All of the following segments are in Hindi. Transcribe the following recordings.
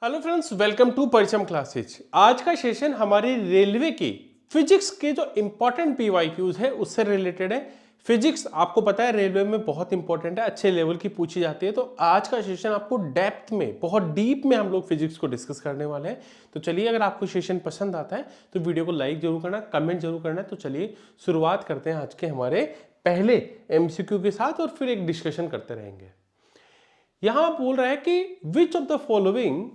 Hello friends, welcome to Paricham classes. आज का सेशन हमारी रेलवे की फिजिक्स के जो इंपॉर्टेंट पीवाईक्यूज है उससे रिलेटेड है। फिजिक्स आपको पता है रेलवे में बहुत इंपॉर्टेंट है, अच्छे लेवल की पूछी जाती है। तो आज का सेशन आपको डेप्थ में, बहुत डीप में हम लोग फिजिक्स को डिस्कस करने वाले हैं। तो चलिए, अगर आपको सेशन पसंद आता है तो वीडियो को लाइक जरूर करना, कमेंट जरूर करना। तो चलिए शुरुआत करते हैं आज के हमारे पहले एमसीक्यू के साथ और फिर एक डिस्कशन करते रहेंगे। यहां बोल रहा है कि विच of the following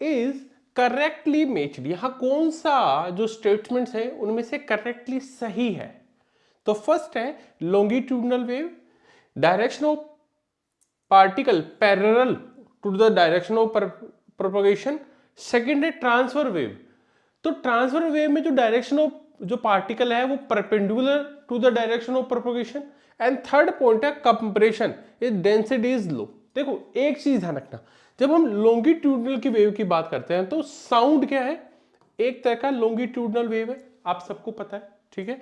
is correctly matched. यहां कौन सा जो स्टेटमेंट्स है उनमें से करेक्टली सही है। तो फर्स्ट है longitudinal wave, direction of particle parallel to the direction of propagation. Second है ट्रांसफर वेव। तो ट्रांसफर वेव में जो डायरेक्शन ऑफ जो पार्टिकल है वो perpendicular to the direction of propagation. And third point है compression is density is low. देखो एक चीज ध्यान रखना, जब हम लॉन्गिट्यूडनल की वेव की बात करते हैं तो साउंड क्या है, एक तरह का लॉन्गिट्यूडनल वेव है, आप सबको पता है, ठीक है।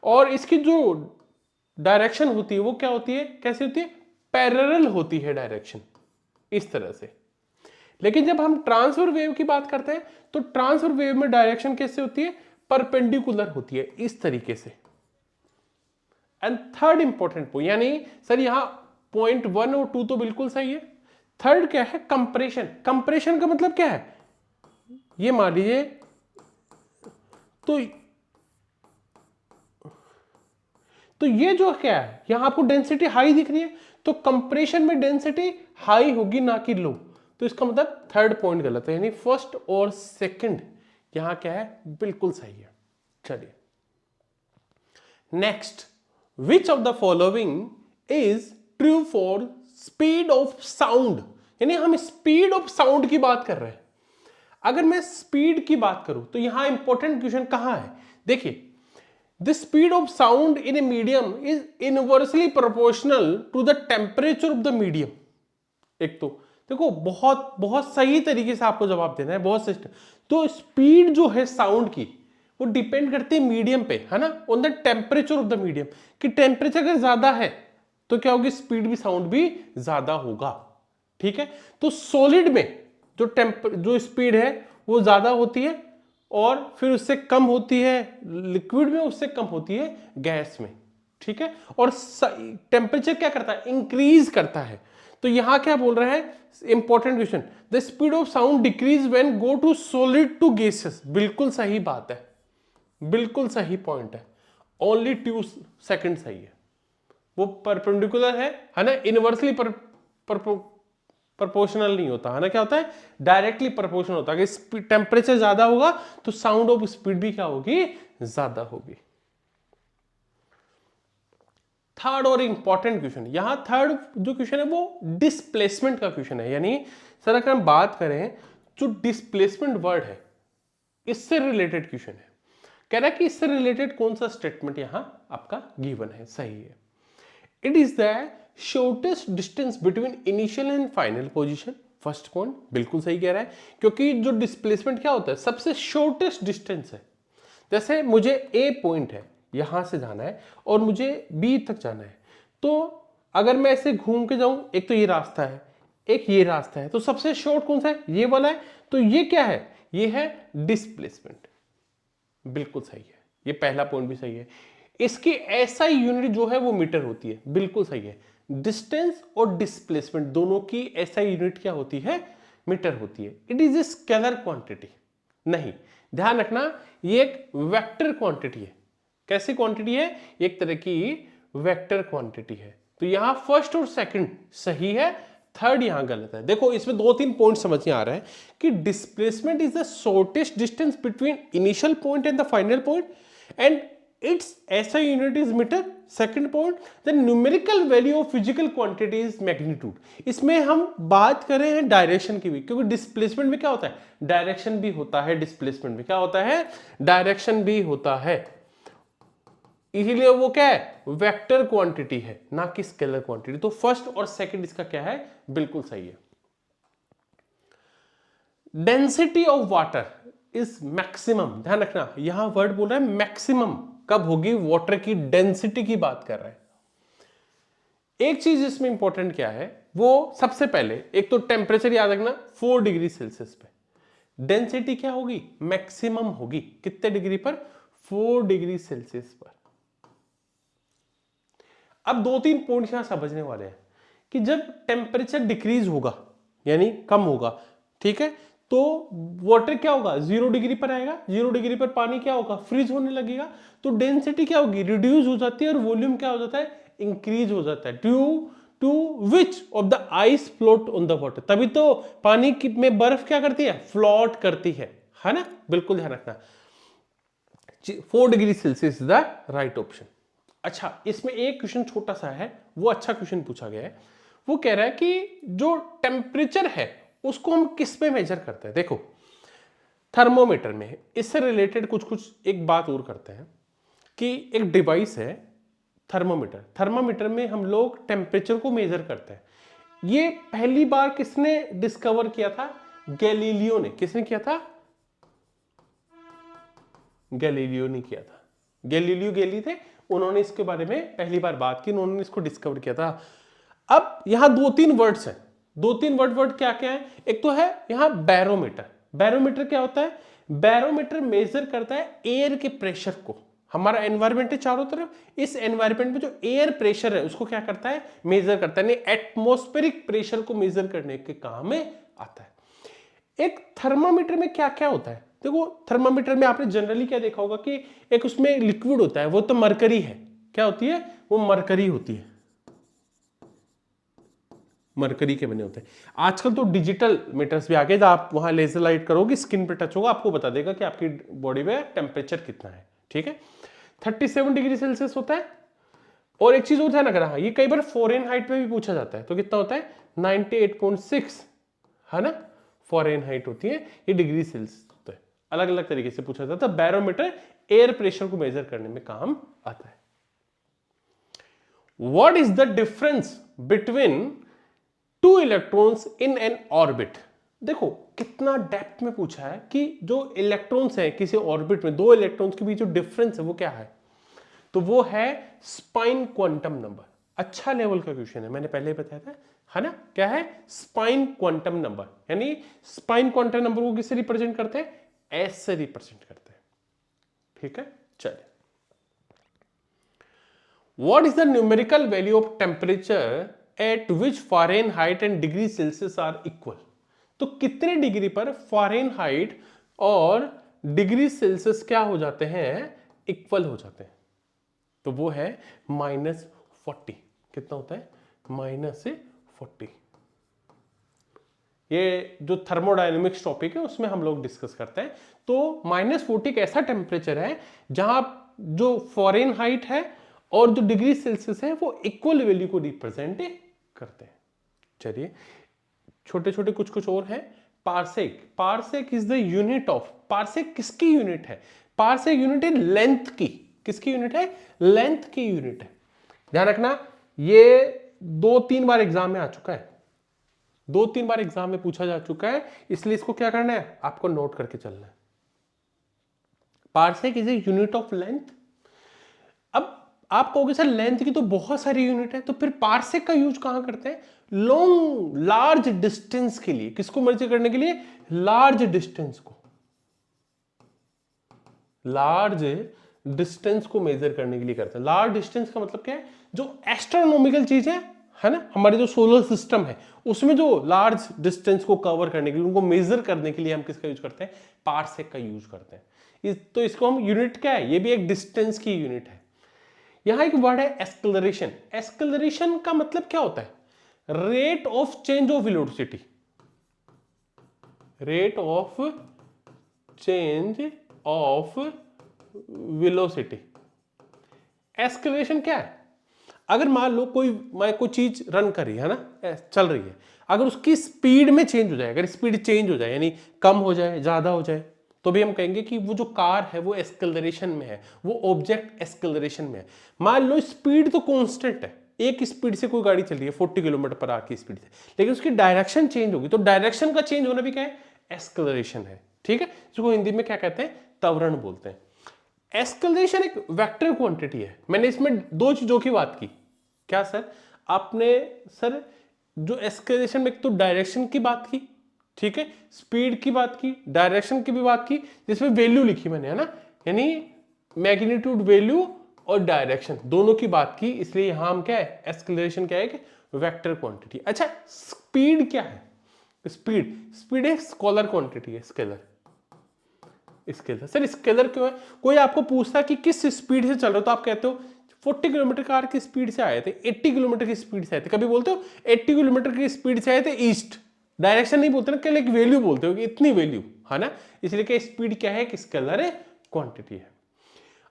और इसकी जो डायरेक्शन होती है वो क्या होती है, कैसी होती है, पैरेलल होती है डायरेक्शन, इस तरह से। लेकिन जब हम ट्रांसफर वेव की बात करते हैं तो ट्रांसफर वेव में डायरेक्शन कैसे होती है, परपेंडिकुलर होती है, इस तरीके से। एंड थर्ड इंपॉर्टेंट पॉइंट, यानी सर यहां पॉइंट 1 और 2 तो बिल्कुल सही है। थर्ड क्या है, कंप्रेशन। कंप्रेशन का मतलब क्या है, ये मान लीजिए तो ये जो क्या है, यहां आपको डेंसिटी हाई दिख रही है, तो कंप्रेशन में डेंसिटी हाई होगी ना कि लो। तो इसका मतलब थर्ड पॉइंट गलत है, यानी फर्स्ट और सेकंड यहां क्या है, बिल्कुल सही है। चलिए next, which of the following is true for speed of sound. यानी हम स्पीड ऑफ साउंड की बात कर रहे हैं। अगर मैं स्पीड की बात करूं तो यहां इंपॉर्टेंट क्वेश्चन कहां है, देखिए the speed of sound in a medium is inversely proportional to the temperature of the medium. एक तो देखो बहुत बहुत सही तरीके से आपको जवाब देना है, बहुत सही। तो स्पीड जो है साउंड की वो डिपेंड करती है मीडियम पे, है ना, on the temperature of the medium. कि टेम्परेचर अगर ज्यादा है तो क्या होगी, स्पीड भी साउंड भी ज्यादा होगा, ठीक है। तो सॉलिड में जो स्पीड है वो ज्यादा होती है और फिर उससे कम होती है लिक्विड में, उससे कम होती है गैस में, ठीक है। और टेम्परेचर क्या करता है, इंक्रीज करता है। तो यहां क्या बोल रहा है, important question, the speed of sound decrease when go to solid to gases. बिल्कुल सही बात है, बिल्कुल सही पॉइंट है, ओनली 2 सेकंड सही है। वो परपेंडिकुलर है ना, इनवर्सली प्रोपोर्शनल नहीं होता है ना, क्या होता है, डायरेक्टली प्रोपोर्शनल होता है। कि टेम्परेचर ज्यादा होगा तो साउंड ऑफ स्पीड भी क्या होगी, ज्यादा होगी। थर्ड और इंपॉर्टेंट क्वेश्चन, यहां थर्ड जो क्वेश्चन है वो डिस्प्लेसमेंट का क्वेश्चन है। यानी सर अगर हम बात करें जो डिस्प्लेसमेंट वर्ड है इससे रिलेटेड क्वेश्चन है। कह रहा है कि इससे रिलेटेड कौन सा स्टेटमेंट यहां आपका गिवन है, सही है। It is the shortest distance between initial and final position. First point बिल्कुल सही कह रहा है, क्योंकि जो डिस्प्लेसमेंट क्या होता है, सबसे शॉर्टेस्ट डिस्टेंस है। जैसे मुझे ए पॉइंट है, यहां से जाना है और मुझे बी तक जाना है, तो अगर मैं ऐसे घूम के जाऊं, एक तो ये रास्ता है, एक ये रास्ता है, तो सबसे शॉर्ट कौन सा है, ये वाला है। तो ये क्या है, ये है डिस्प्लेसमेंट। बिल्कुल सही है, ये पहला पॉइंट भी सही है। इसकी एसआई यूनिट जो है वो मीटर होती है, बिल्कुल सही है। डिस्टेंस और डिस्प्लेसमेंट दोनों की एसआई यूनिट क्या होती है, मीटर होती है। It is a scalar quantity नहीं, ध्यान रखना ये एक वेक्टर क्वांटिटी है। कैसी क्वांटिटी है, एक तरह की वेक्टर क्वांटिटी है। तो यहां फर्स्ट और सेकंड सही है, थर्ड यहां गलत है। देखो इसमें 2-3 पॉइंट समझ में आ रहा है कि displacement is the shortest distance between initial point and the final point and its SI unit is metre. Second point, the numerical value of physical quantity is magnitude. इसमें हम बात कर रहे हैं डायरेक्शन की भी, क्योंकि डिस्प्लेसमेंट में क्या होता है, डायरेक्शन भी होता है, डिस्प्लेसमेंट में क्या होता है, डायरेक्शन भी होता है। इसीलिए वो क्या है, वेक्टर क्वांटिटी है, ना कि स्केलर क्वांटिटी। तो फर्स्ट और सेकंड इसका क्या है, बिल्कुल सही है। Density of water is maximum, ध्यान रखना यहां वर्ड बोल रहा है मैक्सिमम कब होगी, वाटर की डेंसिटी की बात कर रहा है। एक चीज इसमें इंपॉर्टेंट क्या है, वो सबसे पहले एक तो टेम्परेचर याद रखना 4 डिग्री सेल्सियस पे, डेंसिटी क्या होगी, मैक्सिमम होगी कितने डिग्री पर, 4 डिग्री सेल्सियस पर। अब 2-3 पॉइंट्स यहां समझने वाले हैं कि जब टेम्परेचर डिक्रीज होगा यानी कम होगा, ठीक है, तो वाटर क्या होगा, 0 डिग्री पर आएगा, 0 डिग्री पर पानी क्या होगा, फ्रीज होने लगेगा, तो डेंसिटी क्या होगी, रिड्यूस हो जाती है और वॉल्यूम क्या हो जाता है, इंक्रीज हो जाता है, due to which of the ice float on the water. तभी तो पानी में बर्फ क्या करती है, फ्लोट करती है ना, बिल्कुल ध्यान रखना। 4 degree Celsius is the right option. अच्छा, इसमें एक क्वेश्चन छोटा सा है, वो अच्छा क्वेश्चन पूछा गया है। वो कह रहा है कि जो टेम्परेचर है उसको हम किस पे मेजर करते हैं। देखो थर्मोमीटर में, इससे रिलेटेड कुछ एक बात और करते हैं कि एक डिवाइस है थर्मोमीटर, थर्मोमीटर में हम लोग टेम्परेचर को मेजर करते हैं। ये पहली बार किसने डिस्कवर किया था, गैलीलियो ने। किसने किया था, गैलीलियो ने किया था। गैलीलियो गैली थे, उन्होंने इसके बारे में पहली बार बात की, उन्होंने इसको डिस्कवर किया था। अब यहां 2-3 वर्ड्स हैं, 2-3 वर्ड क्या क्या है। एक तो है यहां बैरोमीटर। बैरोमीटर क्या होता है, बैरोमीटर मेजर करता है एयर के प्रेशर को। हमारा एनवायरमेंट है चारों तरफ, इस एनवायरमेंट में जो एयर प्रेशर है उसको क्या करता है, मेजर करता है, एटमॉस्फेरिक प्रेशर को मेजर करने के काम में आता है। एक थर्मामीटर में क्या क्या होता है, देखो थर्मामीटर में आपने जनरली क्या देखा होगा कि एक उसमें लिक्विड होता है, वो तो मरकरी है। क्या होती है, वो मरकरी होती है, मरकरी के बने होते हैं। आजकल तो डिजिटल मीटर्स भी आ गए, आप वहां लेजर लाइट करोगे, स्किन पे टच होगा, आपको बता देगा कि आपकी बॉडी में टेम्परेचर कितना है, ठीक है। 37 डिग्री सेल्सियस होता है। और एक चीज और ध्यान रखना, ये कई बार फॉरेनहाइट में भी पूछा जाता है, तो कितना होता है 98.6, है ना, फॉरेनहाइट होती है, ये डिग्री सेल्सियस होता है। अलग अलग तरीके से पूछा जाता है। बैरोमीटर एयर प्रेशर को मेजर करने में काम आता है। What is the difference between 2 electrons in an orbit. देखो कितना डेप्थ में पूछा है कि जो इलेक्ट्रॉन्स हैं किसी ऑर्बिट में, 2 इलेक्ट्रॉन्स के बीच जो डिफरेंस है वो क्या है, तो वो है स्पाइन क्वांटम नंबर। अच्छा लेवल का क्वेश्चन है, मैंने पहले बताया था, है ना। क्या है, स्पाइन क्वांटम नंबर, यानी स्पाइन क्वांटम नंबर को किससे रिप्रेजेंट करते हैं, एस से रिप्रेजेंट करते हैं, ठीक है। चलिए, what is the numerical value of temperature at which Fahrenheit and degree Celsius are equal. तो कितने डिग्री पर फ़ारेनहाइट और डिग्री सेल्सियस क्या हो जाते हैं, इक्वल हो जाते हैं, तो वो है -40। कितना होता है, -40। ये जो थर्मोडायनेमिक्स टॉपिक है उसमें हम लोग डिस्कस करते हैं। तो -40 एक ऐसा टेम्परेचर है जहां जो फ़ारेनहाइट है और जो डिग्री सेल्सियस है वो इक्वल वैल्यू को रिप्रेजेंट करते हैं। चलिए, छोटे छोटे कुछ और है। Parsec, parsec is the unit of, parsec किसकी यूनिट है, पार्सेक यूनिट है लेंथ की। किसकी यूनिट है, लेंथ की यूनिट है। ध्यान रखना, ये 2-3 बार एग्जाम में आ चुका है, 2-3 बार एग्जाम में पूछा जा चुका है, इसलिए इसको क्या करना है, आपको नोट करके चलना है। Parsec is a unit of length. अब आप कहोगे सर लेंथ की तो बहुत सारी यूनिट है, तो फिर पार्सेक का यूज कहां करते हैं, लॉन्ग लार्ज डिस्टेंस के लिए। किसको मेजर करने के लिए, लार्ज डिस्टेंस को, लार्ज डिस्टेंस को मेजर करने के लिए करते हैं। लार्ज डिस्टेंस का मतलब क्या है, जो एस्ट्रोनॉमिकल चीजें है ना, हमारे जो सोलर सिस्टम है उसमें जो लार्ज डिस्टेंस को कवर करने के लिए, उनको मेजर करने के लिए हम किसका यूज करते हैं, पार्सेक का यूज करते हैं। तो इसको हम यूनिट क्या है, ये भी एक डिस्टेंस की यूनिट है। यहां एक वर्ड है एक्सेलरेशन। एक्सेलरेशन का मतलब क्या होता है, rate of change of velocity, rate of change of velocity. Acceleration क्या है, अगर मान लो कोई चीज रन कर रही है ना, चल रही है, अगर उसकी स्पीड में चेंज हो जाए, अगर स्पीड चेंज हो जाए यानी कम हो जाए, ज्यादा हो जाए, तो भी हम कहेंगे कि वो जो कार है वो एक्सेलरेशन में है, वो ऑब्जेक्ट एक्सेलरेशन में है। मान लो स्पीड तो कांस्टेंट है, एक स्पीड से कोई गाड़ी चल रही है 40 किलोमीटर पर आवर की स्पीड से, लेकिन उसकी डायरेक्शन चेंज होगी, तो डायरेक्शन का चेंज होना भी क्या है, एक्सेलरेशन है, ठीक है। इसको हिंदी में क्या कहते हैं, त्वरण बोलते हैं। एक्सेलरेशन एक वेक्टर क्वांटिटी है। मैंने इसमें 2 चीजों की बात की, क्या सर, आपने सर जो एस्केलेशन में एक तो डायरेक्शन की बात की, ठीक है, स्पीड की बात की, डायरेक्शन की भी बात की, जिसमें वैल्यू लिखी मैंने, है ना, यानी मैग्नीट्यूड वैल्यू और डायरेक्शन दोनों की बात की, इसलिए यहां हम क्या है, एस्केलेशन क्या है कि वेक्टर क्वांटिटी। अच्छा, स्पीड क्या है? स्पीड, स्पीड एक स्केलर क्वांटिटी है, स्केलर। स्केलर सर स्केलर क्यों है? कोई आपको पूछता कि किस स्पीड से चल रहे हो तो आप कहते हो 40 किलोमीटर कार की स्पीड से आए थे, 80 किलोमीटर की स्पीड से आए थे, कभी बोलते हो 80 किलोमीटर की स्पीड से आए थे ईस्ट, डायरेक्शन नहीं बोलते ना, केवल एक वैल्यू बोलते हो कि इतनी वैल्यू, है ना, इसलिए कि स्पीड क्या है, कि स्केलर है, क्वांटिटी है।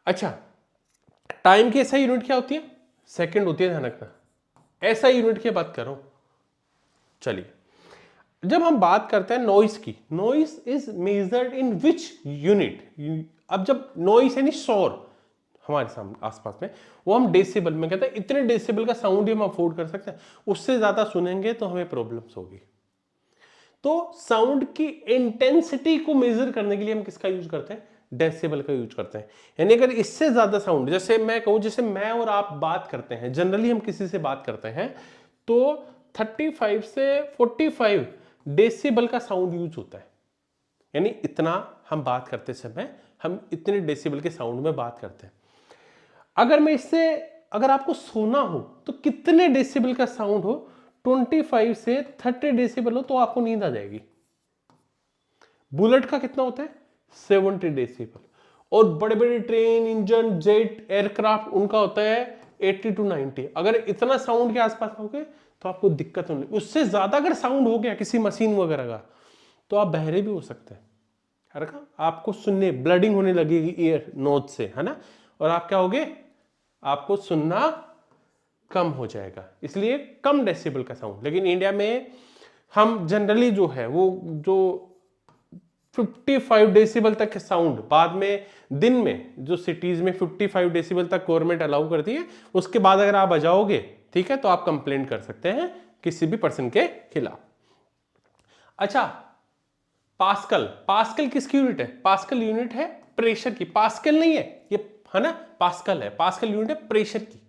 अच्छा, टाइम की एसआई यूनिट क्या होती है? सेकंड होती है, ध्यान रखना, एसआई यूनिट की बात कर रहा हूं। चलिए, जब हम बात करते हैं नॉइस की, noise is measured in which unit? अब जब नॉइस यानी शोर हमारे सामने आसपास में, वो हम डेसिबल में कहते हैं, इतने डेसिबल का साउंड हम अफोर्ड कर सकते हैं, उससे ज्यादा सुनेंगे तो हमें प्रॉब्लम्स होगी। तो साउंड की इंटेंसिटी को मेजर करने के लिए हम किसका यूज करते हैं? डेसिबल का यूज करते हैं। यानी अगर इससे ज्यादा साउंड, जैसे मैं कहूं, जैसे मैं और आप बात करते हैं, जनरली हम किसी से बात करते हैं तो 35 से 45 डेसिबल का साउंड यूज होता है, यानी इतना हम बात करते समय हम इतने डेसिबल के साउंड में बात करते हैं। अगर मैं इससे, अगर आपको सुना हो तो कितने डेसिबल का साउंड हो, 25 से 30 डेसिबल हो तो आपको नींद आ जाएगी। बुलेट का कितना होता है? 70 डेसिबल। और बड़े बड़े ट्रेन, इंजन, जेट, एयरक्राफ्ट, उनका होता है 80 टू 90। अगर इतना साउंड के आसपास हो गए तो आपको दिक्कत होगी। उससे ज्यादा अगर साउंड हो गया किसी मशीन वगैरह का तो आप बहरे भी हो सकते हैं, है ना, आपको सुनने, ब्लडिंग होने लगेगी ईयर नोज से, है ना, और आप क्या होगे, आपको सुनना कम हो जाएगा, इसलिए कम डेसिबल का साउंड। लेकिन इंडिया में हम जनरली जो है वो जो 55 डेसिबल तक के साउंड, बाद में दिन में जो सिटीज में 55 डेसिबल तक गवर्नमेंट अलाउ करती है, उसके बाद अगर आप बजाओगे, ठीक है, तो आप कंप्लेंट कर सकते हैं किसी भी पर्सन के खिलाफ। अच्छा, पास्कल, पास्कल किसकी यूनिट है? पास्कल यूनिट है प्रेशर की, पास्कल नहीं है ये, है ना, पास्कल है, पास्कल यूनिट है प्रेशर की,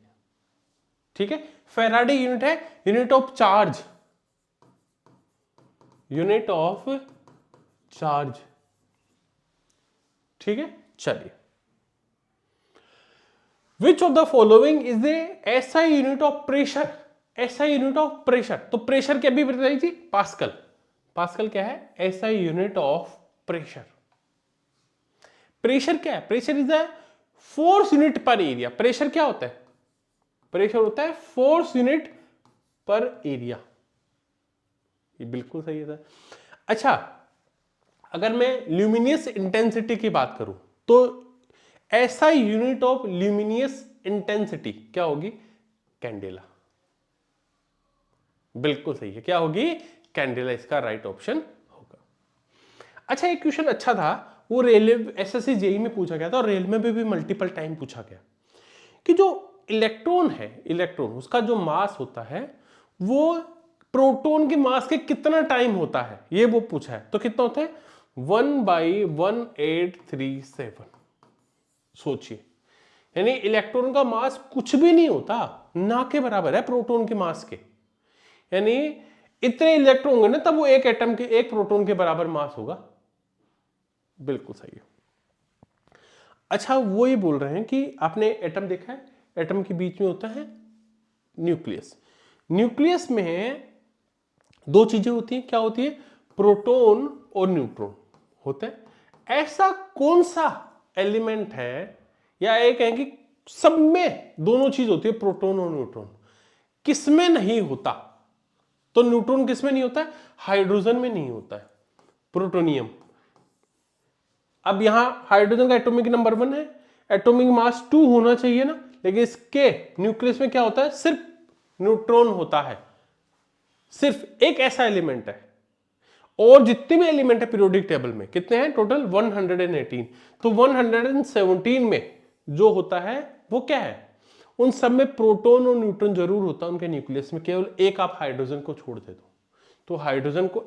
ठीक है। फेराडे यूनिट है unit of charge, unit of charge, ठीक है। चलिए, विच of the following is a SI unit of pressure? SI unit of pressure, तो प्रेशर क्या भी बताई थी? पास्कल। पास्कल क्या है? SI unit of pressure. Pressure क्या है? Pressure is a force unit पर एरिया। प्रेशर क्या होता है? प्रेशर होता है फोर्स यूनिट पर एरिया। ये बिल्कुल सही है सर। अच्छा, अगर मैं ल्यूमिनियस इंटेंसिटी की बात करूं तो ऐसा यूनिट ऑफ ल्यूमिनियस इंटेंसिटी क्या होगी? कैंडेला। बिल्कुल सही है, क्या होगी? कैंडेला, इसका राइट ऑप्शन होगा। अच्छा, एक क्वेश्चन अच्छा था, वो रेलवे एसएससी जेई में पूछा गया था और रेलवे में भी मल्टीपल टाइम पूछा गया कि जो इलेक्ट्रॉन है, इलेक्ट्रॉन उसका जो मास होता है वो प्रोटॉन के मास के कितना टाइम होता है, ये वो पूछा है। तो कितना होता है? 1/1837। सोचिए, यानी इलेक्ट्रॉन का मास कुछ भी नहीं होता, ना के बराबर है प्रोटॉन के मास के। यानी इतने इलेक्ट्रॉन होंगे ना तब वो एक एटम के, एक प्रोटॉन के बराबर मास होगा। बिल्कुल सही है। अच्छा, वो ये बोल रहे हैं कि आपने एटम देखा है, एटम के बीच में होता है न्यूक्लियस। न्यूक्लियस में दो चीजें होती हैं, क्या होती है? प्रोटॉन और न्यूट्रॉन होते हैं। ऐसा कौन सा एलिमेंट है, या एक है कि सब में दोनों चीज होती है, प्रोटॉन और न्यूट्रॉन, किसमें नहीं होता? तो न्यूट्रॉन किसमें नहीं होता है? हाइड्रोजन में नहीं होता है, प्रोटोनियम। अब यहां हाइड्रोजन का एटॉमिक नंबर 1 है, एटॉमिक मास 2 होना चाहिए ना, लेकिन इसके न्यूक्लियस में क्या होता है? सिर्फ न्यूट्रॉन होता है, सिर्फ एक ऐसा एलिमेंट है। और जितने भी एलिमेंट है पीरियोडिक टेबल में कितने हैं टोटल? 118। तो 117 में जो होता है वो क्या है? उन सब में प्रोटॉन और न्यूट्रॉन जरूर होता है उनके न्यूक्लियस में, केवल एक आप हाइड्रोजन को छोड़ दे दो, तो हाइड्रोजन को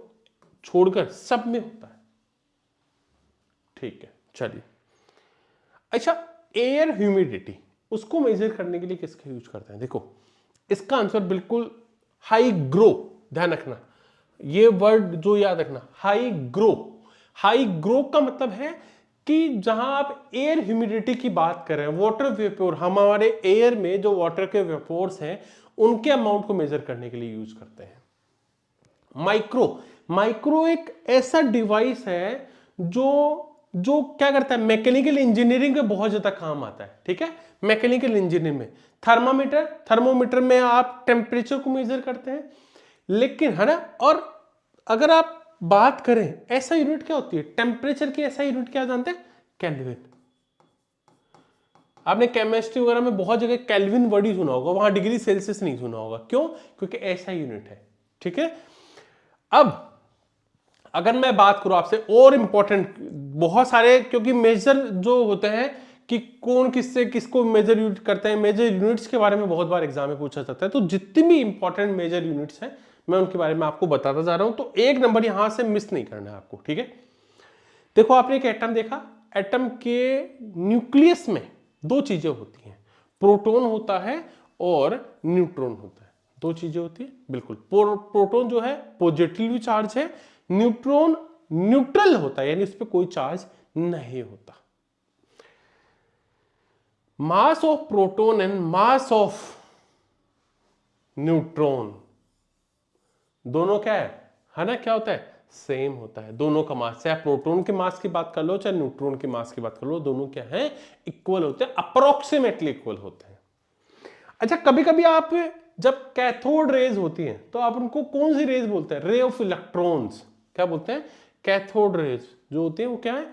छोड़कर सब में होता है, ठीक है। चलिए, अच्छा, एयर ह्यूमिडिटी उसको मेजर करने के लिए किसका यूज करते हैं? देखो, इसका आंसर बिल्कुल हाई ग्रो, ध्यान रखना ये वर्ड जो याद रखना, हाई ग्रो। हाई ग्रो का मतलब है कि जहां आप एयर ह्यूमिडिटी की बात कर रहे हैं, वाटर वेपोर, हमारे एयर में जो वाटर के वेपोर्स हैं उनके अमाउंट को मेजर करने के लिए यूज करते हैं। माइक्रो, माइक्रो एक ऐसा डिवाइस है जो जो क्या करता है, मैकेनिकल इंजीनियरिंग में बहुत ज्यादा काम आता है। ठीक है, मैकेनिकल इंजीनियरिंग में थर्मामीटर, थर्मोमीटर में आप टेम्परेचर को मेजर करते हैं, लेकिन है ना। और अगर आप बात करें ऐसा यूनिट क्या होती है टेम्परेचर की, ऐसा यूनिट क्या जानते हैं, केल्विन। आपने केमिस्ट्री वगैरह में बहुत जगह केल्विन वर्ड ही सुना होगा, वहां डिग्री सेल्सियस नहीं सुना होगा। क्यों? क्योंकि ऐसा यूनिट है। ठीक है, अब अगर मैं बात करूं आपसे और इंपॉर्टेंट बहुत सारे, क्योंकि मेजर जो होते हैं कि कौन किससे किसको मेजर यूनिट करते हैं, मेजर यूनिट्स के बारे में बहुत बार एग्जाम में पूछा जाता है। तो जितनी भी इंपॉर्टेंट मेजर यूनिट्स हैं मैं उनके बारे में आपको बताता जा रहा हूं, तो एक नंबर यहां से मिस नहीं करना है आपको। ठीक है, देखो आपने एक एटम देखा, एटम के न्यूक्लियस में दो चीजें होती हैं, प्रोटॉन होता है और न्यूट्रॉन होता है। दो चीजें होती है बिल्कुल। प्रोटॉन जो है पॉजिटिवली चार्ज है, न्यूट्रॉन न्यूट्रल होता है, यानी उस पर कोई चार्ज नहीं होता। Mass of proton and mass of neutron दोनों क्या है ना, क्या होता है, सेम होता है। दोनों का मास, चाहे प्रोटॉन के मास की बात कर लो चाहे न्यूट्रॉन के मास की बात कर लो, दोनों क्या है, इक्वल होते हैं, अप्रोक्सीमेटली इक्वल होते हैं। अच्छा, कभी कभी आप जब कैथोड रेज होती हैं तो आप उनको कौन सी रेज बोलते हैं, रे ऑफ इलेक्ट्रॉन्स, क्या बोलते हैं, कैथोड रेज जो होती है वो क्या है,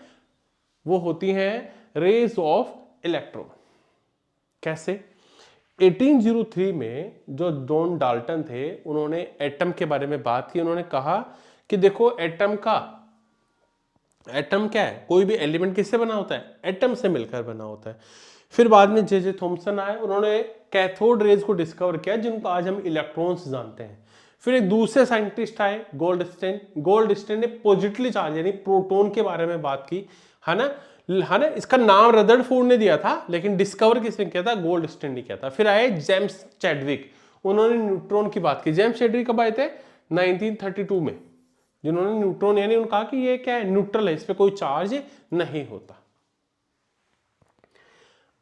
वो होती हैं रेज ऑफ इलेक्ट्रॉन। कैसे? 1803 में जो जॉन डाल्टन थे उन्होंने एटम के बारे में बात की। उन्होंने कहा कि देखो एटम क्या है, कोई भी एलिमेंट किससे बना होता है, एटम से मिलकर बना होता है। फिर बाद में जे थॉमसन आए, उन्होंने कैथोड रेज को डिस्कवर किया जिनको आज हम इलेक्ट्रॉन्स जानते हैं। फिर एक दूसरे साइंटिस्ट आए, गोल्डस्टेन ने पॉजिटिवली चार्ज यानी प्रोटॉन के बारे में बात की, है ना। इसका नाम रदरफोर्ड ने दिया था, लेकिन डिस्कवर किसने किया था, गोल्डस्टेन ने किया था। फिर आए जेम्स चैडविक, उन्होंने न्यूट्रॉन की बात की। जेम्स चैडविक कब आए थे, 1932 में, जिन्होंने न्यूट्रॉन यानी उन्होंने कहा कि ये क्या है, न्यूट्रल है, इस पर कोई चार्ज नहीं होता।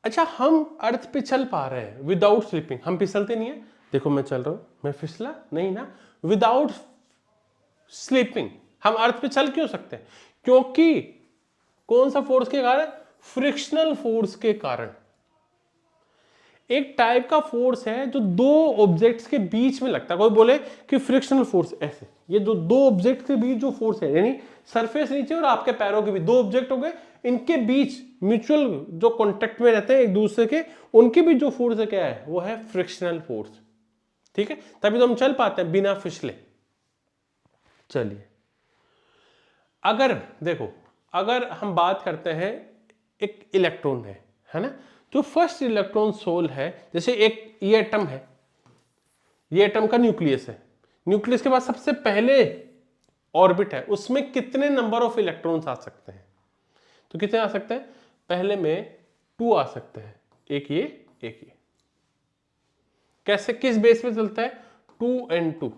अच्छा, हम अर्थ पे चल पा रहे हैं विदाउट स्लिपिंग, हम फिसलते नहीं है। देखो मैं चल रहा हूं, मैं फिसला नहीं ना, विदाउट स्लिपिंग हम अर्थ पे चल क्यों सकते हैं, क्योंकि कौन सा फोर्स के कारण, फ्रिक्शनल फोर्स के कारण। एक टाइप का फोर्स है जो दो ऑब्जेक्ट्स के बीच में लगता है। कोई बोले कि फ्रिक्शनल फोर्स ऐसे, ये जो दो ऑब्जेक्ट के बीच जो फोर्स है, यानी सरफेस नीचे और आपके पैरों के बीच दो ऑब्जेक्ट हो गए, इनके बीच म्यूचुअल जो कांटेक्ट में रहते हैं एक दूसरे के, उनके बीच जो फोर्स है क्या है, वो है फ्रिक्शनल फोर्स। ठीक है, तभी तो हम चल पाते हैं बिना फिसले। चलिए, अगर देखो, अगर हम बात करते हैं एक इलेक्ट्रॉन है ना, जो फर्स्ट इलेक्ट्रॉन सोल है, जैसे एक ये एटम है, ये एटम का न्यूक्लियस है, न्यूक्लियस के बाद सबसे पहले ऑर्बिट है, उसमें कितने नंबर ऑफ इलेक्ट्रॉन्स आ सकते हैं, तो कितने आ सकते हैं, पहले में 2 आ सकते हैं, एक ये एक ये। कैसे, किस बेस पे चलता है, 2n2,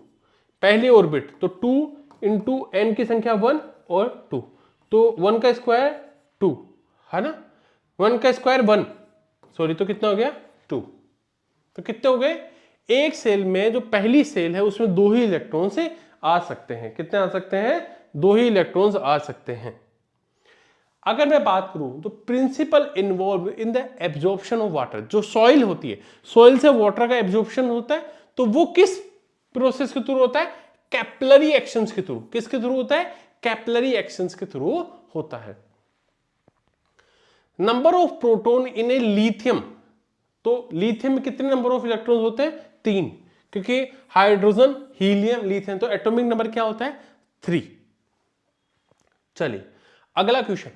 पहली ऑर्बिट तो 2 इंटू n की संख्या 1 और 2, तो 1 का स्क्वायर 2 है ना, 1 का स्क्वायर 1, सॉरी, तो कितना हो गया 2। तो कितने हो गए, एक सेल में जो पहली सेल है उसमें 2 ही इलेक्ट्रॉन से आ सकते हैं। कितने आ सकते हैं, 2 ही इलेक्ट्रॉन्स आ सकते हैं। अगर मैं बात करूं तो principle involve in the absorption of water, जो सॉइल होती है, सॉइल से वाटर का एब्जॉर्प्शन होता है, तो वो किस प्रोसेस के थ्रू होता है, कैपिलरी एक्शंस के थ्रू। किसके थ्रू होता है, कैपिलरी एक्शंस के थ्रू होता है। Number of proton in A lithium, तो लिथियम में कितने नंबर ऑफ इलेक्ट्रॉन्स होते हैं, 3, क्योंकि हाइड्रोजन, हीलियम, लिथियम, तो एटॉमिक नंबर क्या होता है, 3। चलिए अगला question,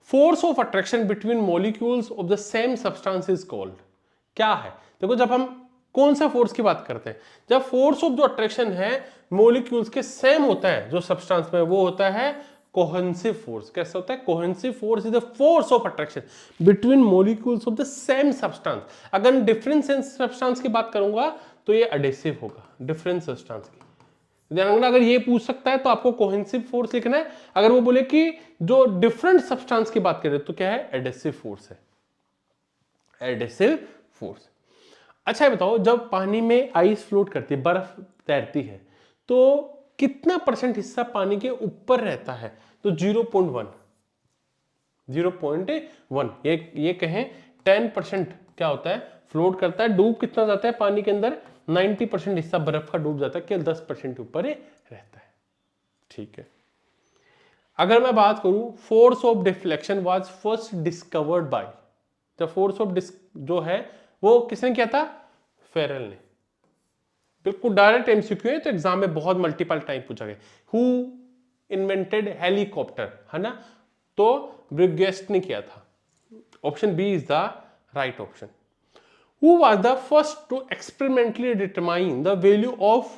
force of attraction between molecules of the same substance is called, क्या है। देखो, जब हम कौन सा फोर्स की बात करते हैं, जब फोर्स ऑफ जो अट्रैक्शन है मॉलिक्यूल्स के सेम होता है जो सब्सटेंस में, वो होता है कोहेसिव फोर्स। कैसे होता है, cohesive force is the force of attraction between molecules of the same substance. अगर डिफरेंट सब्सटेंस की बात करूंगा तो ये एडेसिव होगा, डिफरेंट सब्सटेंस की। ध्यान रखना, अगर ये पूछ सकता है तो आपको कोहेसिव फोर्स लिखना है। अगर वो बोले कि जो डिफरेंट सब्सटेंस की बात करें तो क्या है, एडेसिव फोर्स है, एडेसिव फोर्स। अच्छा ये बताओ, जब पानी में आइस फ्लोट करती है, बर्फ तैरती है, तो कितना % हिस्सा पानी के ऊपर रहता है? तो 0.1, 0.1, ये कहें 10% क्या होता है, फ्लोट करता है। डूब कितना जाता है पानी के अंदर? 90% हिस्सा बर्फ का डूब जाता है, केवल 10% ऊपर ही रहता है। ठीक है, अगर मैं बात करूं, force of deflection was first discovered by, the force of जो है वो किसने किया था? फेरेल ने। बिल्कुल डायरेक्ट एमसीक्यू है, तो एग्जाम में बहुत मल्टीपल टाइम पूछा गया। हु इन्वेंटेड हेलीकॉप्टर, है ना? तो ब्रिगेस्ट ने किया था। Option B is the right option. Who was the first to experimentally determine the value of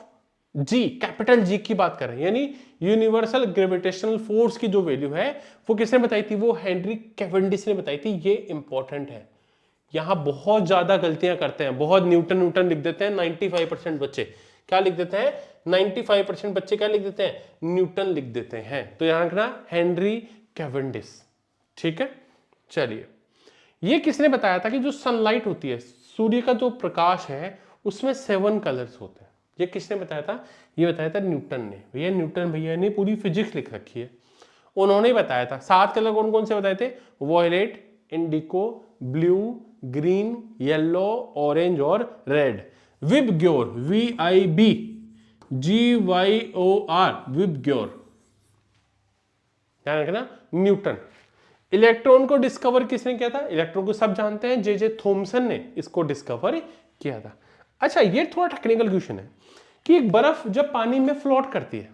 G, capital G की बात कर रहे हैं, यानी यूनिवर्सल ग्रेविटेशनल फोर्स की जो वैल्यू है वो किसने बताई थी? वो हेनरी कैवेंडिश ने बताई थी। ये इंपॉर्टेंट है, यहां बहुत ज्यादा गलतियां करते हैं, बहुत न्यूटन लिख देते हैं। 95% बच्चे क्या लिख देते हैं? 95% बच्चे क्या लिख देते हैं? न्यूटन लिख देते हैं। तो यहां रखना हेनरी कैवेंडिश। ठीक है, चलिए, ये किसने बताया था कि जो सनलाइट होती है, सूर्य का जो प्रकाश है, उसमें 7 कलर्स होते हैं? ये किसने बताया था? ये बताया था न्यूटन ने। भैया न्यूटन भैया ने पूरी फिजिक्स लिख रखी है, उन्होंने बताया था। 7 कलर कौन कौन से बताए थे? वॉयलेट, इंडिको, ब्लू, ग्रीन, येलो, ऑरेंज और रेड। विबग्योर, VIBGYOR, विबग्योर, ध्यान रखना, न्यूटन। इलेक्ट्रॉन को डिस्कवर किसने किया था? इलेक्ट्रॉन को सब जानते हैं, जे थॉमसन ने इसको डिस्कवर किया था। अच्छा, ये थोड़ा टेक्निकल क्वेश्चन है कि एक बर्फ जब पानी में फ्लोट करती है,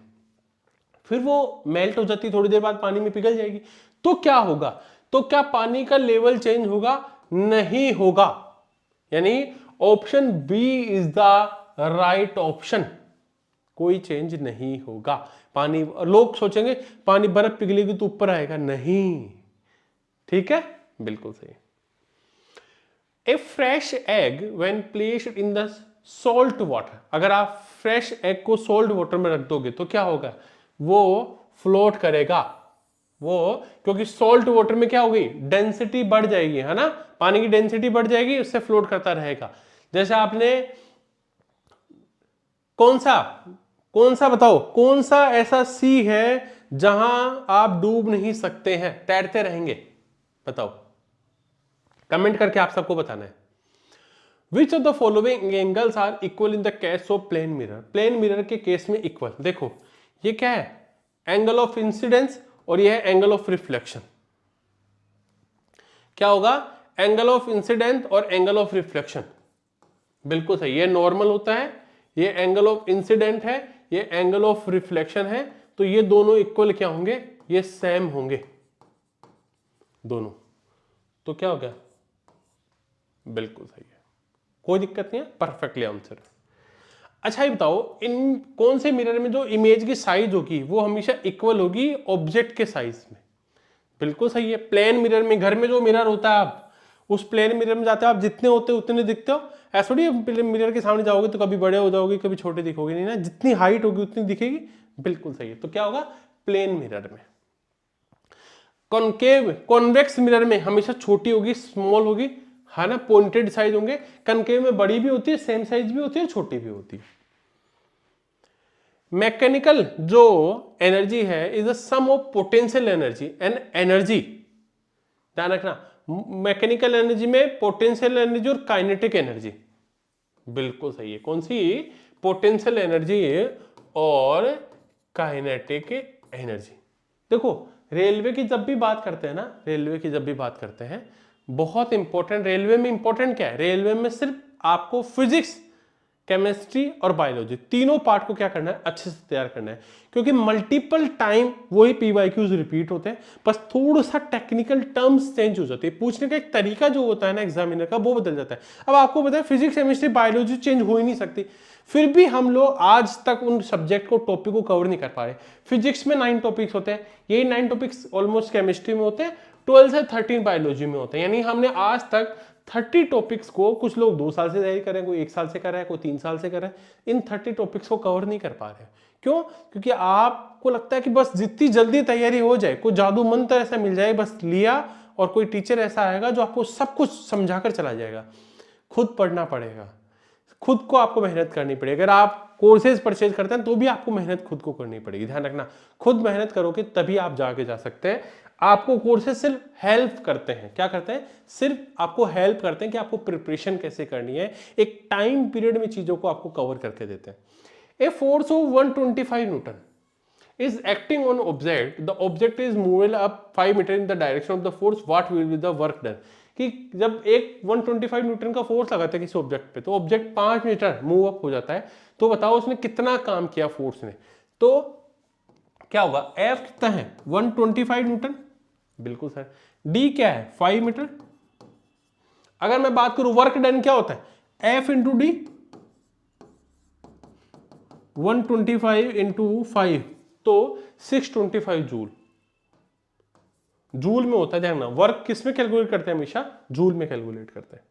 फिर वो मेल्ट हो जाती है, थोड़ी देर बाद पानी में पिघल जाएगी, तो क्या होगा? तो क्या पानी का लेवल चेंज होगा? नहीं होगा। यानी option B is the right option, कोई चेंज नहीं होगा। पानी, लोग सोचेंगे पानी बर्फ पिघलेगी तो ऊपर आएगा, नहीं। ठीक है, बिल्कुल सही। A fresh egg when placed in the salt water, अगर आप फ्रेश एग को सॉल्ट वाटर में रख दोगे तो क्या होगा? वो फ्लोट करेगा। वो, क्योंकि सॉल्ट वाटर में क्या होगी? डेंसिटी बढ़ जाएगी, है ना? पानी की डेंसिटी बढ़ जाएगी, उससे फ्लोट करता रहेगा। जैसे आपने कौन सा बताओ, कौन सा ऐसा सी है जहां आप डूब नहीं सकते हैं, तैरते रहेंगे? बताओ, कमेंट करके आप सबको बताना है। Which of the following angles are equal in the case of plane mirror? Plane mirror के केस में इक्वल, देखो ये क्या है? एंगल ऑफ इंसिडेंस और ये है एंगल ऑफ रिफ्लेक्शन। क्या होगा? एंगल ऑफ इंसिडेंस और एंगल ऑफ रिफ्लेक्शन। बिल्कुल सही, ये नॉर्मल होता है, ये एंगल ऑफ इंसिडेंट है, ये एंगल ऑफ रिफ्लेक्शन है। तो ये दोनों इक्वल क्या होंगे? ये सेम होंगे दोनों। तो क्या हो गया? बिल्कुल सही है, कोई दिक्कत नहीं है, परफेक्टली आंसर। अच्छा ये बताओ, इन कौन से मिरर में जो इमेज की साइज होगी वो हमेशा इक्वल होगी ऑब्जेक्ट के साइज में? बिल्कुल सही है। प्लेन मिरर में, घर में जो मिरर होता है, आप उस प्लेन मिरर में जाते हो, आप जितने होते हो उतने दिखते हो। ऐसा थोड़ी मिरर के सामने जाओगे तो कभी बड़े हो जाओगे, कभी छोटे दिखोगे नहीं ना, जितनी हाइट होगी उतनी दिखेगी। बिल्कुल सही है। तो क्या होगा? प्लेन मिरर में। कॉनकेव, कॉन्वेक्स मिरर में हमेशा छोटी होगी, स्मॉल होगी, है ना, पॉइंटेड साइज होंगे। कनकेव में बड़ी भी होती है, सेम साइज भी होती है, छोटी भी होती है। मैकेनिकल जो एनर्जी है is the sum of potential energy and energy. ध्यान रखना, मैकेनिकल एनर्जी में पोटेंशियल एनर्जी और काइनेटिक एनर्जी। बिल्कुल सही है। कौन सी? पोटेंशियल एनर्जी और काइनेटिक एनर्जी। देखो, रेलवे की जब भी बात करते हैं ना, रेलवे की जब भी बात करते हैं, बहुत इंपॉर्टेंट, रेलवे में इंपॉर्टेंट क्या है? रेलवे में सिर्फ आपको फिजिक्स, केमिस्ट्री और बायोलॉजी तीनों पार्ट को क्या करना है? अच्छे से तैयार करना है। क्योंकि मल्टीपल टाइम वही PYQs रिपीट होते हैं, बस थोड़ा सा टेक्निकल टर्म्स चेंज हो जाती है, पूछने का एक तरीका जो होता है ना एग्जामिनर का, वो बदल जाता है। अब आपको पता है फिजिक्स, केमिस्ट्री, बायोलॉजी चेंज हो ही नहीं सकती। फिर भी हम लोग आज तक उन सब्जेक्ट को टॉपिक को कवर नहीं कर पा रहे। फिजिक्स में 9 टॉपिक्स होते हैं, यही 9 टॉपिक्स ऑलमोस्ट केमिस्ट्री में होते हैं, 12 से 13 बायोलॉजी में होते हैं। यानी हमने आज तक 30 टॉपिक्स को, कुछ लोग 2 साल से तैयारी कर रहे हैं, कोई 1 साल से कर रहा है, कोई 3 साल से कर रहा है, इन 30 टॉपिक्स को कवर नहीं कर पा रहे। क्यों? क्योंकि आपको लगता है कि बस जितनी जल्दी तैयारी हो जाए, कोई जादू मंत्र ऐसा मिल जाए, बस लिया और कोई टीचर ऐसा आएगा जो आपको सब कुछ समझाकर चला जाएगा। खुद पढ़ना पड़ेगा, खुद को आपको मेहनत करनी पड़ेगी। अगर आप कोर्सेज परचेज करते हैं तो भी आपको मेहनत खुद को करनी पड़ेगी। ध्यान रखना, खुद मेहनत करोगे तभी आप जाके जा सकते हैं। आपको कोर्सेज सिर्फ हेल्प करते हैं। क्या करते हैं? सिर्फ आपको हेल्प करते हैं कि आपको प्रिपरेशन कैसे करनी है, एक टाइम पीरियड में चीजों को आपको कवर करके देते हैं। A force of 125 Newton is acting on object, the object is movable up 5 metre in the direction of the force, what will be the work done? कि जब एक 125 न्यूटन का फोर्स लगाता है किसी ऑब्जेक्ट पे, तो ऑब्जेक्ट 5 मीटर मूव अप हो जाता है, तो बताओ उसने कितना काम किया फोर्स ने। तो क्या होगा? F कितना है? 125 न्यूटन, बिल्कुल सर। D क्या है? 5 मीटर। अगर मैं बात करूं वर्क डन क्या होता है? F इंटू डी, 125 इंटू 5, तो 625 जूल। जूल में होता है, ध्यान रखना। वर्क किस में कैलकुलेट करते हैं? हमेशा जूल में कैलकुलेट करते हैं।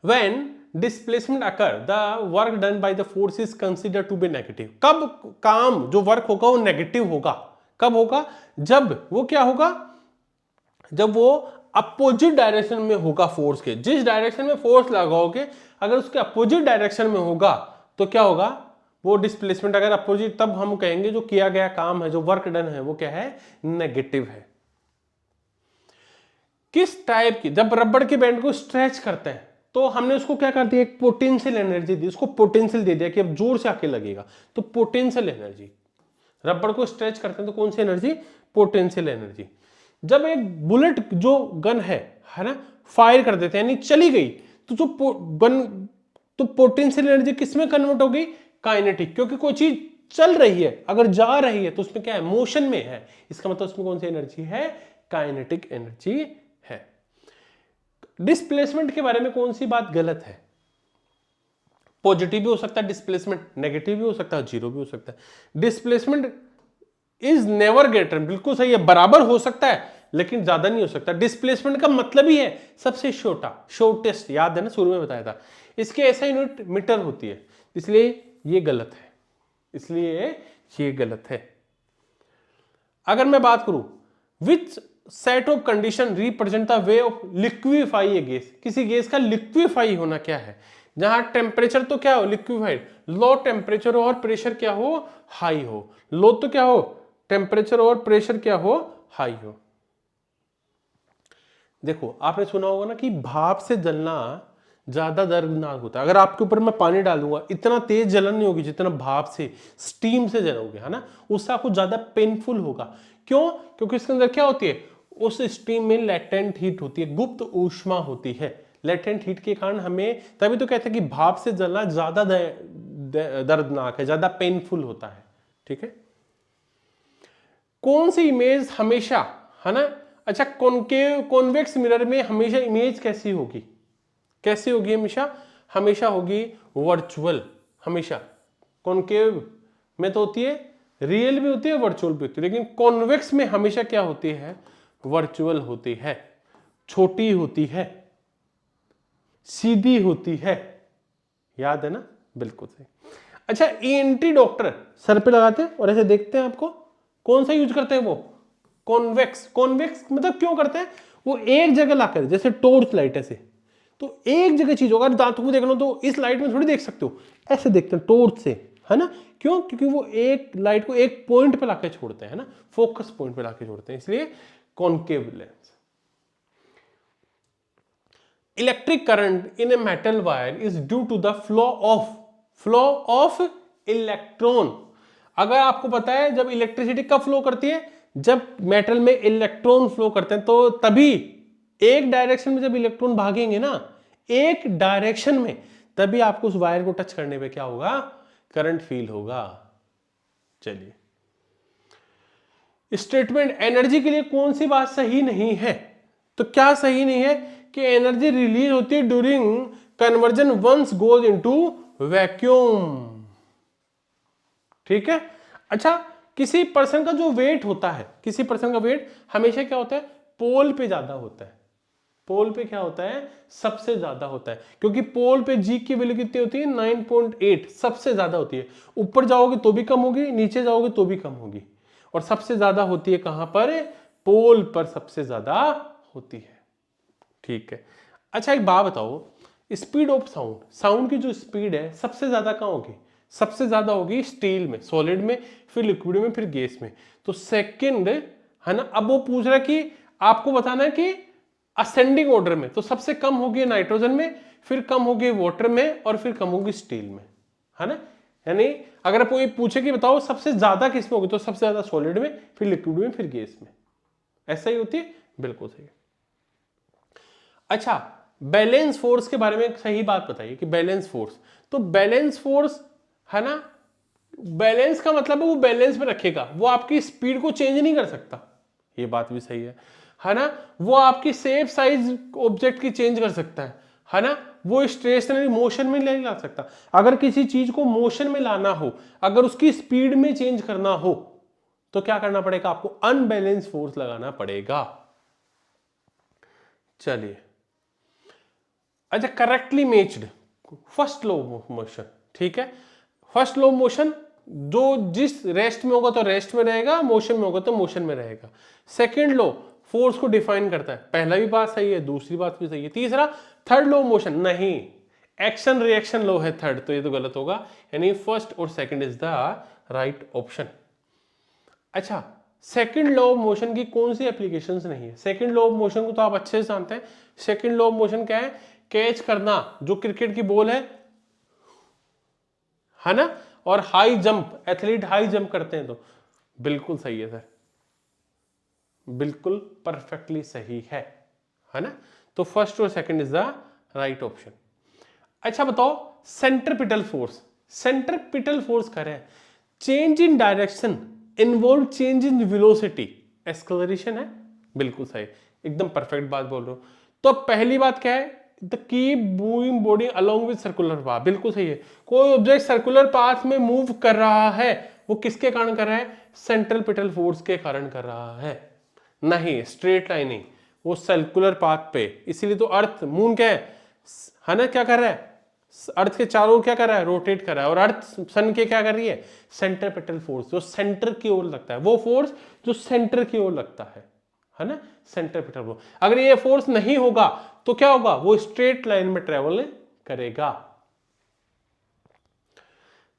When displacement occur, the work done by the force is considered to be negative. कब काम जो वर्क होगा वो नेगेटिव होगा? कब होगा? जब वो क्या होगा? जब वो अपोजिट डायरेक्शन में होगा फोर्स के। जिस डायरेक्शन में फोर्स लगाओगे, अगर उसके अपोजिट डायरेक्शन में होगा तो क्या होगा? वो डिस्प्लेसमेंट अगर अपोजिट, तब हम कहेंगे जो किया गया काम है, जो वर्क डन है, वो क्या है? नेगेटिव है। किस टाइप की? जब रबड़ के बैंड को स्ट्रेच करते हैं तो हमने उसको क्या कर दिया? एक पोटेंशियल एनर्जी दी, उसको पोटेंशियल दे दिया कि अब जोर से आके लगेगा, तो पोटेंशियल एनर्जी। रबड़ को स्ट्रेच करते हैं तो कौन सी एनर्जी? Potential energy. जब एक बुलेट जो गन है ना, फायर कर देते हैं, यानी चली गई, तो जो गन, तो पोटेंशियल एनर्जी किस में कन्वर्ट हो गई? काइनेटिक। क्योंकि कोई चीज चल रही है, अगर जा रही है तो उसमें क्या है? मोशन में है। इसका मतलब उसमें कौन सी एनर्जी है? काइनेटिक एनर्जी है। डिस्प्लेसमेंट के बारे में कौन सी बात गलत है? पॉजिटिव भी हो सकता है डिस्प्लेसमेंट, नेगेटिव भी हो सकता है, जीरो भी हो सकता है। डिस्प्लेसमेंट इज नेवर ग्रेटर, बिल्कुल सही है, बराबर हो सकता है लेकिन ज्यादा नहीं हो सकता। डिस्प्लेसमेंट का मतलब ही है सबसे छोटा, शॉर्टेस्ट। याद है ना, शुरू में बताया था। इसके ऐसा यूनिट मीटर होती है, इसलिए ये गलत है, इसलिए ये गलत है। अगर मैं बात करूं which set of condition represent the way of liquefy a gas, किसी गैस का लिक्विफाई होना क्या है? जहां टेम्परेचर तो क्या हो? लिक्विफाइड। लो टेम्परेचर और प्रेशर क्या हो? हाई हो। लो तो क्या हो? टेम्परेचर और प्रेशर क्या हो? हाई हो। देखो, आपने सुना होगा ना कि भाप से जलना ज्यादा दर्दनाक होता है। अगर आपके ऊपर मैं पानी डालूंगा, इतना तेज जलन नहीं होगी जितना भाप से, स्टीम से जलोगे, है ना, उससे आपको ज्यादा पेनफुल होगा। क्यों? क्योंकि इसके अंदर क्या होती है? उस स्टीम में लेटेंट हीट होती है, गुप्त ऊष्मा होती है। लेटेंट हीट के कारण हमें, तभी तो कहते हैं कि भाप से जलना ज्यादा दर्दनाक है, ज्यादा पेनफुल होता है। ठीक है। कौन सी इमेज हमेशा, है ना, अच्छा, कॉन्वेक्स मिरर में हमेशा इमेज कैसी होगी? कैसी होगी? हमेशा होगी वर्चुअल। हमेशा कॉन्केव में तो होती है, रियल भी होती है, वर्चुअल भी होती है, लेकिन कॉन्वेक्स में हमेशा क्या होती है? वर्चुअल होती है, छोटी होती है, सीधी होती है। याद है ना? बिल्कुल सही। अच्छा, ईएनटी डॉक्टर सर पे लगाते हैं और ऐसे देखते हैं आपको, कौन सा यूज करते हैं? वो कॉन्वेक्स। कॉन्वेक्स मतलब क्यों करते हैं? वो एक जगह लाकर, जैसे टॉर्च लाइट ऐसे, तो एक जगह चीज होगा। दांतों को देख लो तो इस लाइट में थोड़ी देख सकते हो, ऐसे देखते हैं टॉर्च से, है ना। क्यों? क्योंकि वो एक लाइट को एक पॉइंट पे लाके छोड़ते हैं, ना, फोकस पॉइंट पे लाके छोड़ते हैं, इसलिए concave lens. Electric current in a metal wire is due to the flow of electron. अगर आपको पता है जब इलेक्ट्रिसिटी कब फ्लो करती है? जब मेटल में इलेक्ट्रॉन फ्लो करते हैं, तो तभी एक डायरेक्शन में जब इलेक्ट्रॉन भागेंगे ना, एक डायरेक्शन में, तभी आपको उस वायर को टच करने पे क्या होगा? करंट फील होगा। चलिए, स्टेटमेंट एनर्जी के लिए कौन सी बात सही नहीं है? तो क्या सही नहीं है? कि एनर्जी रिलीज होती है during conversion once goes into vacuum. ठीक है। अच्छा, किसी पर्सन का जो वेट होता है, किसी पर्सन का वेट हमेशा क्या होता है, पोल पे ज्यादा होता है। पोल पे क्या होता है, सबसे ज्यादा होता है, क्योंकि पोल पे जी की वैल्यू कितनी होती है, 9.8 सबसे ज्यादा होती है। ऊपर जाओगे तो भी कम होगी, नीचे जाओगे तो भी कम होगी, और सबसे ज्यादा होती है कहां पर, पोल पर सबसे ज्यादा होती है। ठीक है। अच्छा, एक बात बताओ, स्पीड ऑफ साउंड, साउंड की जो स्पीड है सबसे ज्यादा कहां होगी, सबसे ज्यादा होगी स्टील में, सॉलिड में, फिर लिक्विड में, फिर गैस में। तो सेकंड है ना। अब वो पूछ रहा है कि आपको बताना है कि असेंडिंग ऑर्डर में, तो सबसे कम होगी नाइट्रोजन में, फिर कम होगी वाटर में, और फिर कम होगी स्टील में, है ना। यानी अगर कोई पूछे कि बताओ सबसे ज्यादा किस में होगी, तो सबसे ज्यादा सॉलिड में, फिर लिक्विड में, फिर गैस में। ऐसा ही होती है, बिल्कुल सही। अच्छा, बैलेंस फोर्स के बारे में एक सही बात बताइए कि बैलेंस फोर्स, तो बैलेंस फोर्स है ना, बैलेंस का मतलब है वो बैलेंस में रखेगा, वो आपकी स्पीड को चेंज नहीं कर सकता, ये बात भी सही है ना। वो आपकी शेप साइज ऑब्जेक्ट की चेंज कर सकता है ना। वो स्टेशनरी मोशन में नहीं ला सकता। अगर किसी चीज को मोशन में लाना हो, अगर उसकी स्पीड में चेंज करना हो, तो क्या करना पड़ेगा, आपको अनबैलेंस फोर्स लगाना पड़ेगा। चलिए, अच्छा, correctly matched, first law of motion. ठीक है, फर्स्ट लॉ ऑफ मोशन, जो जिस रेस्ट में होगा तो रेस्ट में रहेगा, मोशन में होगा तो मोशन में रहेगा। सेकंड लॉ फोर्स को डिफाइन करता है, पहला भी बात सही है, दूसरी बात भी सही है। तीसरा, थर्ड लॉ ऑफ मोशन नहीं, एक्शन रिएक्शन लॉ है थर्ड, तो ये तो गलत होगा, यानी फर्स्ट और second is the right option. अच्छा, सेकंड लॉ ऑफ मोशन की कौन सी एप्लीकेशंस नहीं है, सेकंड लॉ ऑफ मोशन को तो आप अच्छे से जानते हैं। सेकंड लॉ ऑफ मोशन क्या है, कैच करना, जो क्रिकेट की बॉल है ना, और high jump, athlete high jump करते हैं, तो बिल्कुल सही है सर, बिल्कुल परफेक्टली सही है ना। तो फर्स्ट और second is the right option. अच्छा बताओ, सेंट्रीपिटल फोर्स, सेंट्रीपिटल फोर्स कर रहे हैं, change in direction involve change in velocity, acceleration है, बिल्कुल सही, एकदम परफेक्ट बात बोल रहे हो। तो पहली बात क्या है, the keep moving body along with circular path, बिल्कुल सही है। कोई ऑब्जेक्ट सर्कुलर पाथ में मूव कर रहा है, वो किसके कारण कर रहा है, सेंट्रीपिटल फोर्स के कारण कर रहा है, नहीं स्ट्रेट लाइन नहीं, वो सर्कुलर पाथ पे। इसीलिए तो अर्थ, मून क्या है ना, क्या कर रहा है, अर्थ के चारों क्या कर रहा है, रोटेट कर रहा है, और अर्थ सन के क्या कर रही है, सेंट्रीपिटल फोर्स, जो सेंटर की ओर लगता है, वो फोर्स जो सेंटर की ओर लगता है ना, सेंट्रीपिटल फोर्स। अगर ये फोर्स नहीं होगा तो क्या होगा, वो स्ट्रेट लाइन में ट्रेवल करेगा।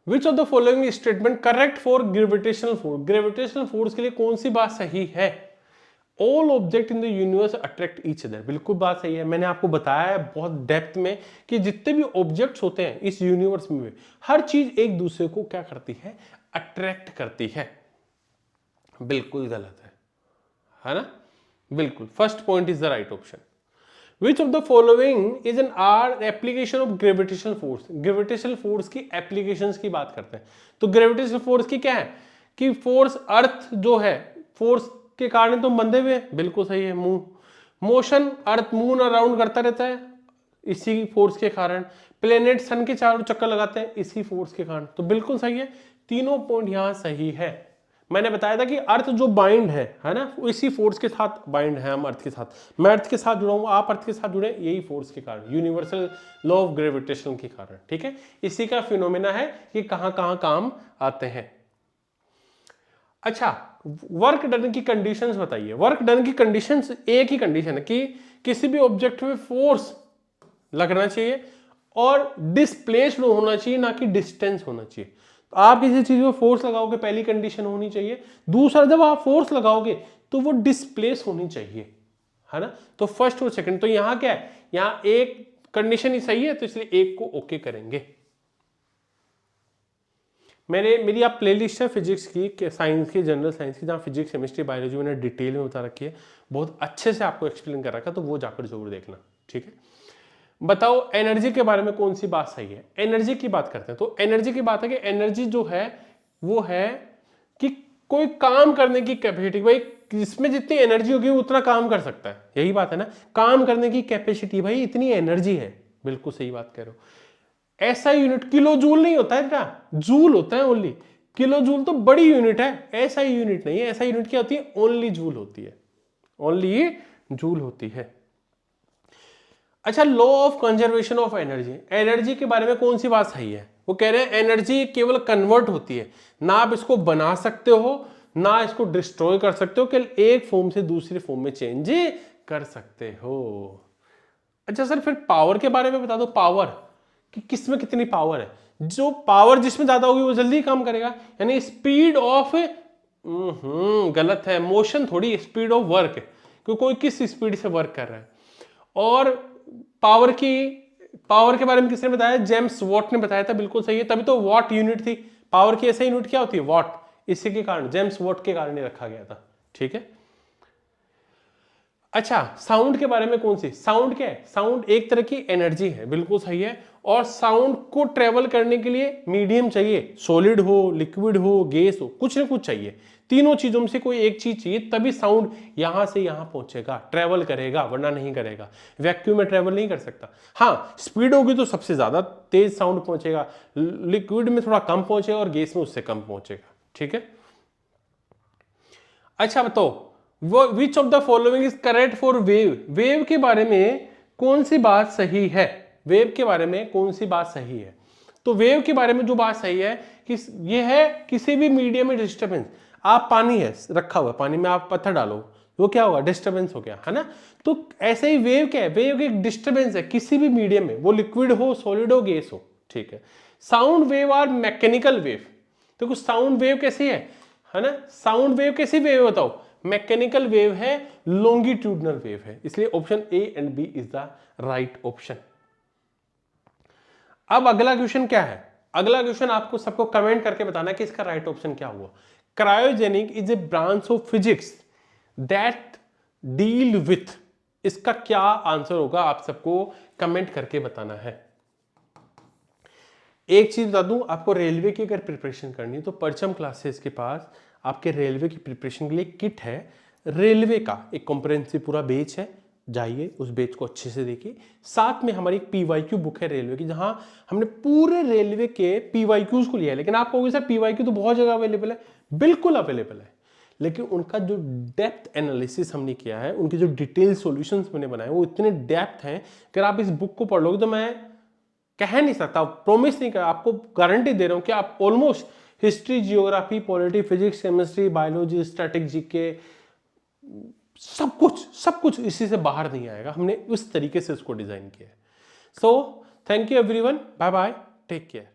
विच of the following statement correct for gravitational force, gravitational force के लिए कौन सी बात सही है, all object in the universe attract each other, बिल्कुल बात सही है। मैंने आपको बताया है बहुत डेप्थ में कि जितने भी ऑब्जेक्ट्स होते हैं इस यूनिवर्स में, हर चीज एक दूसरे को क्या करती है, अट्रैक्ट करती है, बिल्कुल गलत है ना, बिल्कुल first point is the right option. Which of the following is an R application of gravitational force, gravitational force की एप्लीकेशंस की बात करते हैं। तो ग्रेविटेशनल फोर्स की क्या है कि फोर्स, अर्थ जो है फोर्स के कारण तो बंधे हुए, बिल्कुल सही है। Moon motion, earth moon around करता रहता है इसी फोर्स के कारण, प्लेनेट सन के चारों चक्कर लगाते हैं इसी फोर्स के कारण, तो बिल्कुल सही है, तीनों पॉइंट यहां सही है। मैंने बताया था कि अर्थ जो बाइंड है ना, इसी फोर्स के साथ बाइंड है, हम अर्थ के साथ, मैं अर्थ के साथ जुड़ा हूं, आप अर्थ के साथ जुड़े, यही फोर्स के कारण, यूनिवर्सल लॉ ऑफ ग्रेविटेशन के कारण। ठीक है, इसी का फिनोमेना है कि कहां कहां काम आते हैं। अच्छा, वर्क डन की कंडीशंस बताइए। वर्क डन की कंडीशंस, एक ही कंडीशन है कि किसी भी ऑब्जेक्ट में फोर्स लगना चाहिए और डिस्प्लेस्ड होना चाहिए, ना कि डिस्टेंस होना चाहिए। तो आप किसी चीज में फोर्स लगाओगे, पहली कंडीशन होनी चाहिए। दूसरा, जब आप फोर्स लगाओगे तो वो डिस्प्लेस होनी चाहिए, है ना। तो फर्स्ट और सेकंड, तो यहां क्या है, यहां एक कंडीशन ही सही है, तो इसलिए एक को ओके करेंगे। मेरी आप प्लेलिस्ट है फिजिक्स की, साइंस की, जनरल साइंस की, जहाँ फिजिक्स केमिस्ट्री बायोलॉजी मैंने डिटेल में बता रखी है, बहुत अच्छे से आपको एक्सप्लेन कर रखा है, तो वो जाकर जरूर देखना। ठीक है, बताओ एनर्जी के बारे में कौन सी बात सही है। एनर्जी की बात करते हैं, तो एनर्जी की बात है कि एनर्जी जो है वो है कि कोई काम करने की कैपेसिटी, भाई जिसमें जितनी एनर्जी होगी उतना काम कर सकता है, यही बात है ना, काम करने की कैपेसिटी, भाई इतनी एनर्जी है, बिल्कुल सही बात कह रहे हो। एसआई यूनिट किलो जूल नहीं होता है ना, जूल होता है ओनली। किलो जूल तो बड़ी यूनिट है, एसआई यूनिट नहीं है। एसआई यूनिट क्या होती है? ओनली जूल होती है, ओनली जूल होती है। अच्छा, law of conservation of energy, energy के बारे में कौन सी बात सही है? वो कह रहे हैं एनर्जी केवल कन्वर्ट होती है, ना आप इसको बना सकते हो ना इसको डिस्ट्रॉय कर सकते हो, केवल एक फॉर्म से दूसरे फॉर्म में चेंज कर सकते हो। अच्छा सर, फिर पावर के बारे में बता दो, पावर कि किसमें कितनी पावर है। जो पावर जिसमें ज्यादा होगी वो जल्दी काम करेगा, यानी स्पीड ऑफ, गलत है, मोशन थोड़ी, स्पीड ऑफ वर्क, क्योंकि कोई किस स्पीड से वर्क कर रहा है। और पावर के बारे में किसने बताया? जेम्स वॉट ने बताया था, बिल्कुल सही है, तभी तो वॉट यूनिट थी। पावर की ऐसा यूनिट क्या होती है? वॉट। इसी के कारण, जेम्स वॉट के कारण ही रखा गया था। ठीक है। अच्छा, साउंड के बारे में कौन सी? साउंड क्या है? साउंड एक तरह की एनर्जी है, बिल्कुल सही है। और साउंड को ट्रेवल करने के लिए मीडियम चाहिए, सॉलिड हो, लिक्विड हो, गैस हो, कुछ ना कुछ चाहिए। तीनों चीजों में से कोई एक चीज चाहिए, तभी साउंड यहां से यहां पहुंचेगा, ट्रेवल करेगा, वरना नहीं करेगा। वैक्यूम में ट्रेवल नहीं कर सकता। हाँ, स्पीड होगी तो सबसे ज्यादा तेज साउंड पहुंचेगा, लिक्विड में थोड़ा कम पहुंचेगा और गैस में उससे कम पहुंचेगा। ठीक है। अच्छा बताओ, वो विच of the following is correct for wave, wave के बारे में कौन सी बात सही है? वेव के बारे में कौन सी बात सही है? तो वेव के बारे में जो बात सही है कि ये है किसी भी मीडियम में डिस्टर्बेंस। आप पानी है रखा हुआ, पानी में आप पत्थर डालो, वो क्या होगा? डिस्टर्बेंस हो गया, है ना। तो ऐसे ही वेव क्या है? वेव एक डिस्टर्बेंस है किसी भी मीडियम में, वो लिक्विड हो, सॉलिड हो, गैस हो। ठीक है। साउंड वेव और मैकेनिकल वेव, तो कुछ साउंड वेव कैसी है ना। साउंड वेव कैसी वेव बताओ? मैकेनिकल वेव है, लॉन्गिट्यूडनल वेव है, इसलिए option A and B is the right option. अब अगला क्वेश्चन क्या है? अगला क्वेश्चन आपको सबको कमेंट करके बताना है कि इसका राइट ऑप्शन क्या हुआ। Cryogenic is a branch of physics that deal with, इसका क्या आंसर होगा आप सबको कमेंट करके बताना है। एक चीज बता दूं आपको, रेलवे की अगर प्रिपरेशन करनी है तो परचम क्लासेस के पास आपके रेलवे की प्रिपरेशन के लिए किट है, रेलवे का एक कॉम्प्रिहेंसिव पूरा बैच है, जाइए उस बैच को अच्छे से देखिए। साथ में हमारी एक पीवाईक्यू बुक है रेलवे की, जहां हमने पूरे रेलवे के पीवाईक्यूज को लिया है। लेकिन आप कहोगे सर पीवाईक्यू तो बहुत जगह अवेलेबल है, बिल्कुल अवेलेबल है, लेकिन उनका जो डेप्थ एनालिसिस हमने किया है, उनके जो डिटेल सॉल्यूशंस मैंने बनाए वो इतने डेप्थ हैं, अगर आप इस बुक को पढ़ लोगे तो मैं कह नहीं सकता, प्रॉमिस नहीं कर, आपको गारंटी दे रहा हूं कि आप almost history, geography, polity, physics, chemistry, biology, static, GK, सब कुछ इसी से बाहर नहीं आएगा। हमने उस तरीके से उसको डिजाइन किया है। So thank you everyone, bye bye, take care.